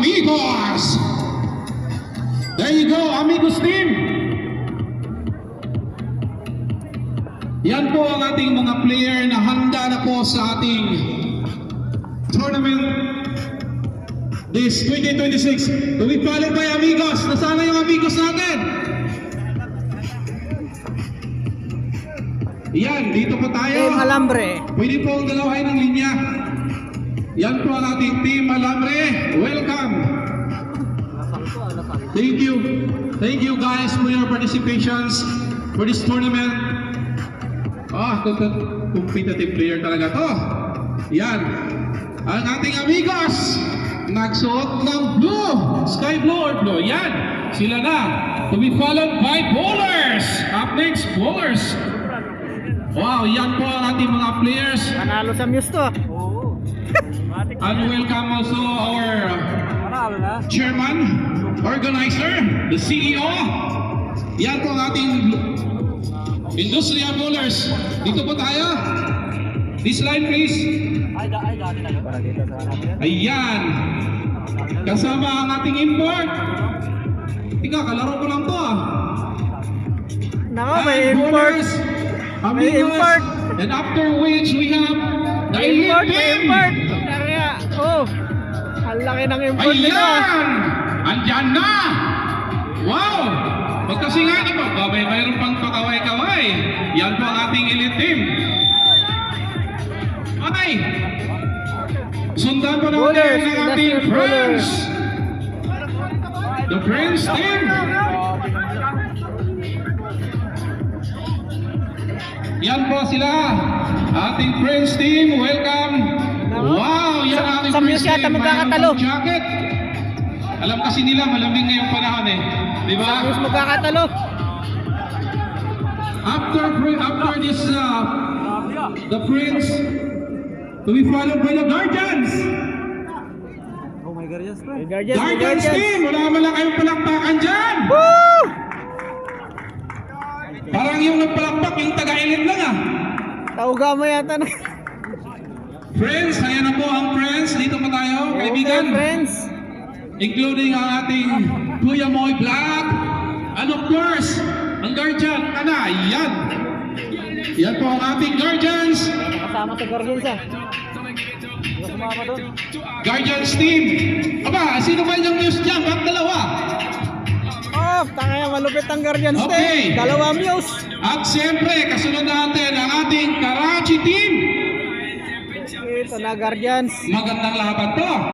Amigos. There you go, Amigos team. Yan po ang ating mga player na handa na po sa ating tournament this 2026. To be followed by Amigos. Nasana yung Amigos natin? Yan, dito po tayo. Team Alambre. Pwede po ang dalawahin ng linya. Yan po ang ating Team Alambre. Welcome. Thank you. Thank you guys for your participations for this tournament. Competitive player talaga to. Yan. Ang ating Amigos. Nagsuot ng blue. Sky blue or blue. Yan. Sila na. To be followed by bowlers. Up next, bowlers. Wow, yan po ang ating mga players. Panalo sa Muse to. And welcome also our chairman, organizer, the CEO. Yan po ang ating Industrial Bowlers. Dito po tayo. This line please. Ayan. Kasama ang ating import. Ika, kalaro ko lang to ah. Nako, may import. May import. And after which we have the Import, elite may team. import. Oh, ang laki ng import nito. Ayan! Andyan na! Wow! Pagkasi nga na ba? Mayroon pang pakaway-kaway. Yan po ang ating elite team. Ay! Sundan po natin Bowlers, ang ating industrial friends. The friends team. Yan po sila. Ating friends team. Welcome. Wow! Yan ang ating Sa friends Muse yata team. magkakatalo. Mayroon pang jacket. Alam kasi nila malamig ngayong panahon eh. Di ba? Muse magkakatalo. After this, the Prince, to be followed by the Guardians. May Guardians, Guardians team, wala man lang kayong palakpakan dyan. Woo! Parang yung nagpalakpak, yung taga-elite lang ah. Tauga mo yata na. Friends, ayan na po ang friends. Dito pa tayo, kaibigan. Okay, friends. Including ang ating Kuya Moy Black. And of course, ang Guardian, yan. Yan po ang ating Guardians. Kasama sa Guardians ah. Guardians team. Aba, sino ba yung news dyan? Ba't dalawa? Oh, tangaya malupit ang Guardians Okay. Dalawa Muse. At siyempre, kasunod natin ang ating Karachi team. Ito na Guardians. Magandang laban to.